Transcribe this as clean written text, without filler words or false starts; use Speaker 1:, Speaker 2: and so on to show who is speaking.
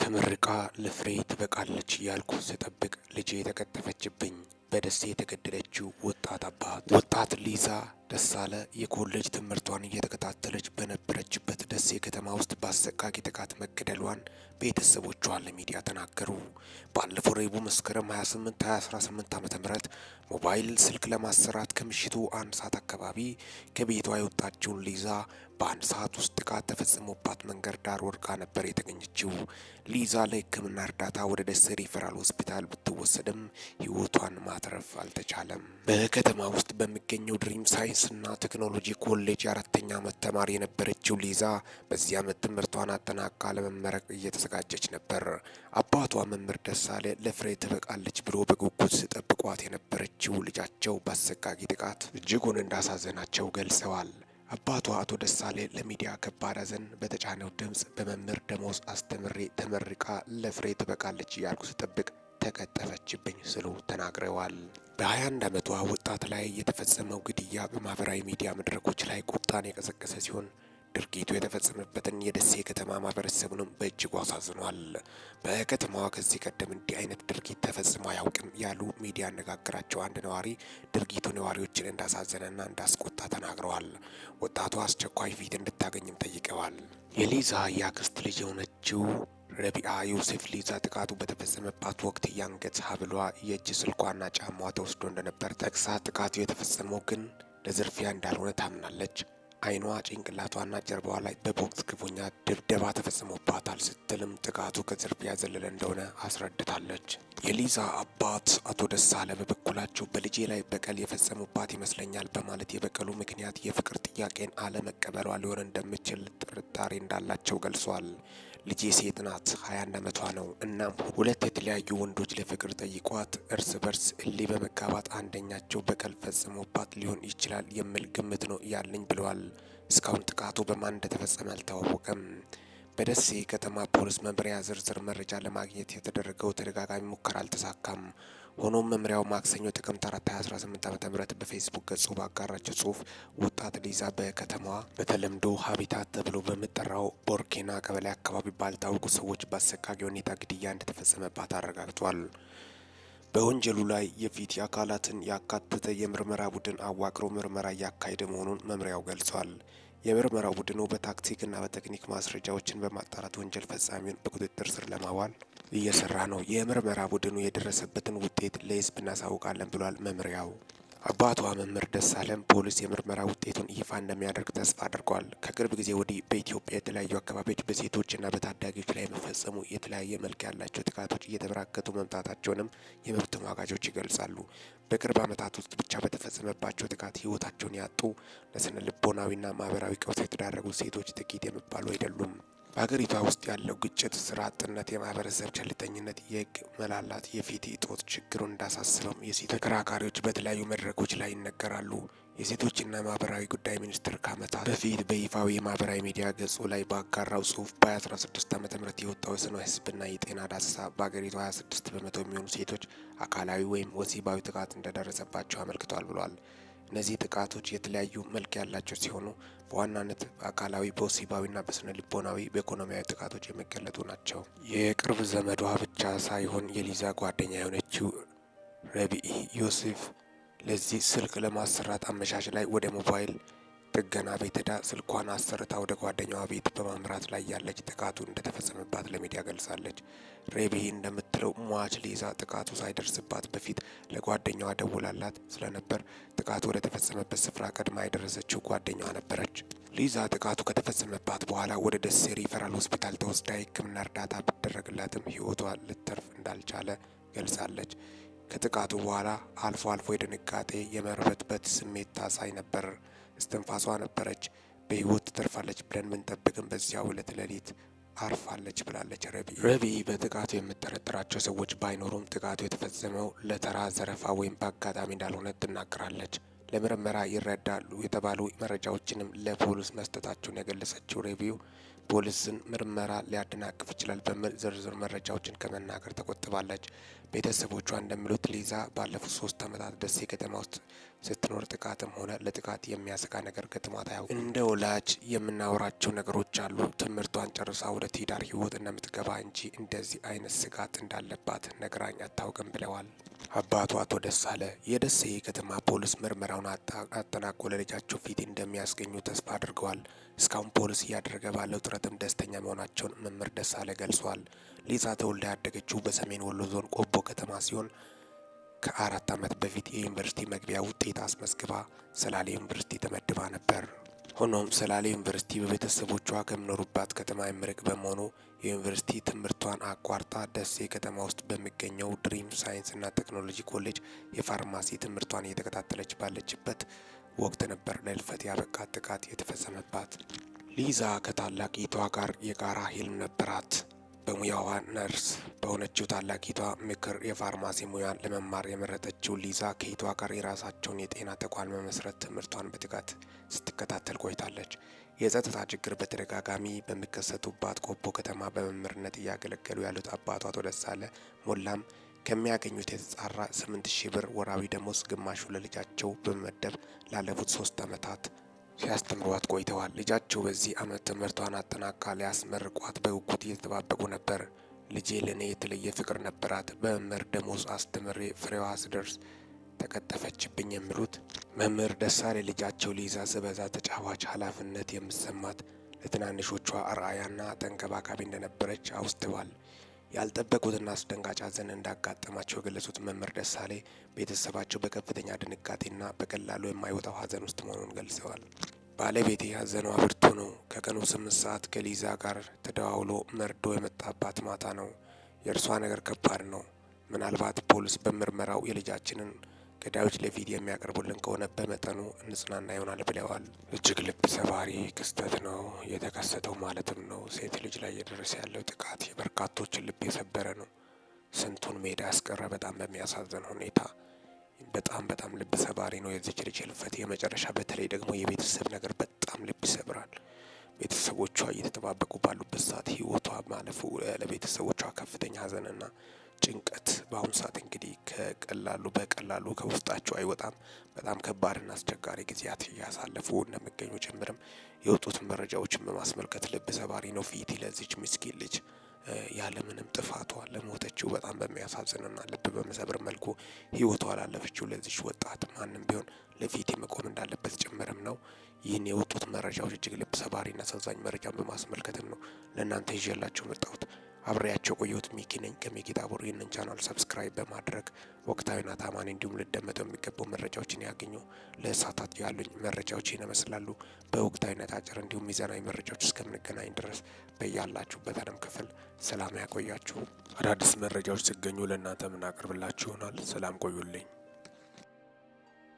Speaker 1: ተመርቃ ለፍሬ ትበቃለች ያልኩ ስጠብቅ ልጄ ተቀጠፈችብኝ። በደሴ የተገደለችው ወጣት ሊዛ ደሳለ የኮሌጅ ትምህርቷን እየተከታተለች በነበረችበት ደሴ ከተማ ውስጥ በአሰቃቂ ጥቃት መገደሏን ቤተሰቦቿ ለሚዲያ ተናገሩ። ባለፈው ረቡዕ መስከረም 28 2018 ዓ.ም ሞባይል ስልክ ለማሰራት ከምሽቱ 1 ሰዓት አካባቢ ከቤቷ የወጣችውን ሊዛ በአንድ ሰዓት ውስጥ ጥቃት ተፈጽሞባት መንገድ ዳር ወድቃ ነበር የተገኘችው። ሊዛ ለሕክምና እርዳታ ወደ ደሴ ሪፈራል ሆስፒታል ብትወሰድም ሕይወቷን ማትረፍ አልተቻለም። በከተማ ውስጥ በሚገኘው ድሪም ሳይንስና ቴክኖሎጂ ኮሌጅ የ4ኛ ዓመት ተማሪ የነበረችው ሊዛ በዚህ ዓመት ትምህርቷን አጠናቃ ለመመረቅ እየተዘጋጀች ነበር። አባቷ መምህር ደሳለ ለፍሬ ትበቃለች ብሎ በጉጉት ሲጠብቋት የነበረችው ልጃቸው በአሰቃቂ ጥቃት እጅጉን እንዳሳዘናቸው ገልጸዋል። አባቷ አቶ ደሳሌ ለሚዲያ ከባድ ሐዘን በተጫነው ድምፅ በመምህር ደሞዝ አስተምሬ ተመርቃ ለፍሬ ትበቃለች እያልኩ ስጠብቅ ተቀጠፈችብኝ ስሉ ተናግረዋል። በ21 ዓመቷ ወጣት ላይ የተፈጸመው ግድያ በማህበራዊ ሚዲያ መድረኮች ላይ ቁጣን የቀሰቀሰ ሲሆን ድርጊቱ የተፈጸመበትን የደሴ ከተማ ማህበረሰቡንም በእጅጉ አሳዝኗል። በከተማዋ ከዚህ ቀደም እንዲህ አይነት ድርጊት ተፈጽሞ አያውቅም ያሉ ሚዲያ ያነጋገራቸው አንድ ነዋሪ ድርጊቱ ነዋሪዎችን እንዳሳዘነና እንዳስቆጣ ተናግረዋል። ወጣቷ አስቸኳይ ፊት እንድታገኝም ጠይቀዋል። የሊዛ የአክስት ልጅ የሆነችው ረቢአ ዮሴፍ ሊዛ ጥቃቱ በተፈጸመባት ወቅት የአንገት ሀብሏ፣ የእጅ ስልኳና ጫማዋ ተወስዶ እንደነበር ጠቅሳ ጥቃቱ የተፈጸመው ግን ለዝርፊያ እንዳልሆነ ታምናለች። አይኗ፣ ጭንቅላቷና ጀርባዋ ላይ በቦክስ ክፉኛ ድብደባ ተፈጽሞባታል ስትልም ጥቃቱ ከዝርፊያ ዘለለ እንደሆነ አስረድታለች። የሊዛ አባት አቶ ደሳለ በበኩላቸው በልጄ ላይ በቀል የፈጸሙባት ይመስለኛል በማለት የበቀሉ ምክንያት የፍቅር ጥያቄን አለመቀበሏ ሊሆን እንደሚችል ጥርጣሬ እንዳላቸው ገልጿል። ልጄ ሴት ናት፣ 21 ዓመቷ ነው። እናም ሁለት የተለያዩ ወንዶች ለፍቅር ጠይቋት እርስ በርስ እልህ በመጋባት አንደኛቸው በቀል ፈጽሞባት ሊሆን ይችላል የሚል ግምት ነው ያለኝ ብለዋል። እስካሁን ጥቃቱ በማን እንደተፈጸመ አልታወቀም። በደሴ ከተማ ፖሊስ መምሪያ ዝርዝር መረጃ ለማግኘት የተደረገው ተደጋጋሚ ሙከራ አልተሳካም። ሆኖም መምሪያው ማክሰኞ ጥቅምት 4 2018 ዓ.ም በፌስቡክ ገጹ ባጋራቸው ጽሑፍ ወጣት ሊዛ በከተማዋ በተለምዶ ሀቢታት ተብሎ በሚጠራው ቦርኬና ቀበሌ አካባቢ ባልታወቁ ሰዎች በአሰቃቂ ሁኔታ ግድያ እንደተፈጸመባት አረጋግጧል። በወንጀሉ ላይ የፊት አካላትን ያካተተ የምርመራ ቡድን አዋቅሮ ምርመራ እያካሄደ መሆኑን መምሪያው ገልጿል። የምርመራ ቡድኑ በታክቲክና በቴክኒክ ማስረጃዎችን በማጣራት ወንጀል ፈጻሚውን በቁጥጥር ስር ለማዋል እየሰራ ነው። የምርመራ ቡድኑ የደረሰበትን ውጤት ለሕዝብ እናሳውቃለን ብሏል መምሪያው። አባቷ መምህር ደሳለም ፖሊስ የምርመራ ውጤቱን ይፋ እንደሚያደርግ ተስፋ አድርጓል። ከቅርብ ጊዜ ወዲህ በኢትዮጵያ የተለያዩ አካባቢዎች በሴቶችና በታዳጊዎች ላይ የሚፈጸሙ የተለያየ መልክ ያላቸው ጥቃቶች እየተበራከቱ መምጣታቸውንም የመብት ተሟጋቾች ይገልጻሉ። በቅርብ ዓመታት ውስጥ ብቻ በተፈጸመባቸው ጥቃት ሕይወታቸውን ያጡ ለስነ ልቦናዊና ማህበራዊ ቀውስ የተዳረጉ ሴቶች ጥቂት የሚባሉ አይደሉም። በሀገሪቷ ውስጥ ያለው ግጭት፣ ስራ አጥነት፣ የማህበረሰብ ቸልተኝነት፣ የህግ መላላት፣ የፍትህ እጦት ችግሩን እንዳሳስበም የሴት ተከራካሪዎች በተለያዩ መድረኮች ላይ ይነገራሉ። የሴቶችና ማህበራዊ ጉዳይ ሚኒስቴር ከዓመታት በፊት በይፋዊ የማህበራዊ ሚዲያ ገጹ ላይ ባጋራው ጽሑፍ በ2016 ዓ.ም የወጣው የስነ ህዝብና የጤና ዳሰሳ በሀገሪቷ 26 በመቶ የሚሆኑ ሴቶች አካላዊ ወይም ወሲባዊ ጥቃት እንደደረሰባቸው አመልክቷል ብሏል። እነዚህ ጥቃቶች የተለያዩ መልክ ያላቸው ሲሆኑ በዋናነት በአካላዊ፣ በወሲባዊና በስነ ልቦናዊ፣ በኢኮኖሚያዊ ጥቃቶች የሚገለጡ ናቸው። የቅርብ ዘመዷ ብቻ ሳይሆን የሊዛ ጓደኛ የሆነችው ረቢኢ ዮሴፍ ለዚህ ስልክ ለማሰራት አመሻሽ ላይ ወደ ሞባይል ጥገና ቤት ሄዳ ስልኳን አሰርታ ወደ ጓደኛዋ ቤት በማምራት ላይ ያለች ጥቃቱ እንደተፈጸመባት ለሚዲያ ገልጻለች። ረቢኢ እንደምትለው ሟች ሊዛ ጥቃቱ ሳይደርስባት በፊት ለጓደኛዋ ደውላላት ስለነበር ጥቃቱ ወደ ተፈጸመበት ስፍራ ቀድማ የደረሰችው ጓደኛዋ ነበረች። ሊዛ ጥቃቱ ከተፈጸመባት በኋላ ወደ ደሴ ሪፈራል ሆስፒታል ተወስዳ የሕክምና እርዳታ ቢደረግላትም ሕይወቷ ልተርፍ እንዳልቻለ ገልጻለች። ከጥቃቱ በኋላ አልፎ አልፎ የድንጋጤ የመርበትበት ስሜት ታሳይ ነበር። እስትንፋሷ ነበረች። በህይወት ትተርፋለች ብለን ብንጠብቅም በዚያው ዕለት ሌሊት አርፋለች ብላለች ረቢኢ። በጥቃቱ የምጠረጥራቸው ሰዎች ባይኖሩም ጥቃቱ የተፈጸመው ለተራ ዘረፋ ወይም በአጋጣሚ እንዳልሆነ ትናገራለች። ለምርመራ ይረዳሉ የተባሉ መረጃዎችንም ለፖሊስ መስጠታቸውን የገለጸችው ረቢኢ ፖሊስን ምርመራ ሊያደናቅፍ ይችላል በሚል ዝርዝር መረጃዎችን ከመናገር ተቆጥባለች። ቤተሰቦቿ እንደሚሉት ሊዛ ባለፉት 3 ዓመታት ደሴ ከተማ ውስጥ ስትኖር ጥቃትም ሆነ ለጥቃት የሚያሰጋ ነገር ገጥሟት አያውቅም። እንደ ወላጅ የምናወራቸው ነገሮች አሉ። ትምህርቷን ጨርሳ ወደ ትዳር ህይወት እንደምትገባ እንጂ እንደዚህ አይነት ስጋት እንዳለባት ነግራኝ አታውቅም ብለዋል። አባቱ አቶ ደሳለ የደሴ ከተማ ፖሊስ ምርመራውን አጠናቆ ለልጃቸው ፊት እንደሚያስገኙ ተስፋ አድርገዋል። እስካሁን ፖሊስ እያደረገ ባለው ጥረትም ደስተኛ መሆናቸውን መምህር ደሳለ ገልጿል። ሊዛ ተወልዳ ያደገችው በሰሜን ወሎ ዞን ቆቦ ከተማ ሲሆን ከ4 ዓመት በፊት የዩኒቨርሲቲ መግቢያ ውጤት አስመዝግባ ሰላሌ ዩኒቨርሲቲ ተመድባ ነበር። ሆኖም ሰላሌ ዩኒቨርሲቲ በቤተሰቦቿ ከሚኖሩባት ከተማ የሚርቅ በመሆኑ የዩኒቨርሲቲ ትምህርቷን አቋርጣ ደሴ ከተማ ውስጥ በሚገኘው ድሪም ሳይንስና ቴክኖሎጂ ኮሌጅ የፋርማሲ ትምህርቷን እየተከታተለች ባለችበት ወቅት ነበር ለህልፈት ያበቃት ጥቃት የተፈጸመባት። ሊዛ ከታላቂቷ ጋር የጋራ ህልም ነበራት። በሙያዋ ነርስ በሆነችው ታላቂቷ ምክር የፋርማሲ ሙያን ለመማር የመረጠችው ሊዛ ከይቷ ጋር የራሳቸውን የጤና ተቋም መመስረት ትምህርቷን በትጋት ስትከታተል ቆይታለች። የጸጥታ ችግር በተደጋጋሚ በሚከሰቱባት ቆቦ ከተማ በመምህርነት እያገለገሉ ያሉት አባቷ አቶ ደሳለ ሞላም ከሚያገኙት የተጣራ 8000 ብር ወራዊ ደሞዝ ግማሹ ለልጃቸው በመመደብ ላለፉት 3 ዓመታት ሲያስተምሯት ቆይተዋል። ልጃቸው በዚህ ዓመት ትምህርቷን አጠናቃ ሊያስመርቋት በጉጉት እየተጠባበቁ ነበር። ልጄ ለእኔ የተለየ ፍቅር ነበራት። በመምህር ደሞዝ አስተምሬ ፍሬዋ ስደርስ ተቀጠፈችብኝ የሚሉት መምህር ደሳሌ ልጃቸው ሊዛ ስበዛ ተጫዋች፣ ኃላፊነት የምሰማት ለትናንሾቿ አርአያና ተንከባካቢ እንደነበረች አውስተዋል። ያልጠበቁትና አስደንጋጭ ሐዘን እንዳጋጠማቸው የገለጹት መምህር ደሳሌ ቤተሰባቸው በከፍተኛ ድንጋጤና በቀላሉ የማይወጣው ሐዘን ውስጥ መሆኑን ገልጸዋል። ባለቤቴ ሐዘኗ ብርቱ ነው። ከቀኑ 8 ሰዓት ከሊዛ ጋር ተደዋውሎ መርዶ የመጣባት ማታ ነው። የእርሷ ነገር ከባድ ነው። ምናልባት ፖሊስ በምርመራው የልጃችንን ገዳዮች ለፊት የሚያቀርቡልን ከሆነ በመጠኑ እንጽናና ይሆናል ብለዋል። እጅግ ልብ ሰባሪ ክስተት ነው የተከሰተው ማለትም ነው። ሴት ልጅ ላይ እየደረሰ ያለው ጥቃት የበርካቶችን ልብ የሰበረ ነው። ስንቱን ሜዳ ያስቀረ በጣም በሚያሳዝን ሁኔታ በጣም ልብ ሰባሪ ነው የዚች ልጅ ህልፈት የመጨረሻ። በተለይ ደግሞ የቤተሰብ ነገር በጣም ልብ ይሰብራል። ቤተሰቦቿ እየተጠባበቁ ባሉበት ሰዓት ህይወቷ ማለፉ ለቤተሰቦቿ ከፍተኛ ሐዘንና ጭንቀት በአሁኑ ሰዓት እንግዲህ በቀላሉ ከውስጣቸው አይወጣም። በጣም ከባድና አስቸጋሪ ጊዜያት እያሳለፉ እንደሚገኙ ጭምርም የወጡት መረጃዎችን በማስመልከት ልብ ሰባሪ ነው። ፊት ለዚች ምስኪን ልጅ ያለምንም ጥፋቷ ለሞተችው በጣም በሚያሳዝንና ልብ በመሰብር መልኩ ህይወቷ ላለፈችው ለዚች ወጣት ማንም ቢሆን ለፊት መቆም እንዳለበት ጭምርም ነው። ይህን የወጡት መረጃዎች እጅግ ልብ ሰባሪና አሳዛኝ መረጃን በማስመልከትም ነው ለእናንተ ይዤላችሁ መጣሁት። አብሬያቸው ቆየሁት። ሚኪ ነኝ ከሚኪ ታቦር። ይህንን ቻናል ሰብስክራይብ በማድረግ ወቅታዊና ታማኒ እንዲሁም ልደመጠው የሚገቡ መረጃዎችን ያገኙ። ለእሳታት ያሉኝ መረጃዎች ይመስላሉ። በወቅታዊነት አጭር እንዲሁም ሚዛናዊ መረጃዎች እስከምንገናኝ ድረስ በያላችሁበት ዓለም ክፍል ሰላም ያቆያችሁ። አዳዲስ መረጃዎች ሲገኙ ለእናንተ ምናቀርብላችሁ ይሆናል። ሰላም ቆዩልኝ።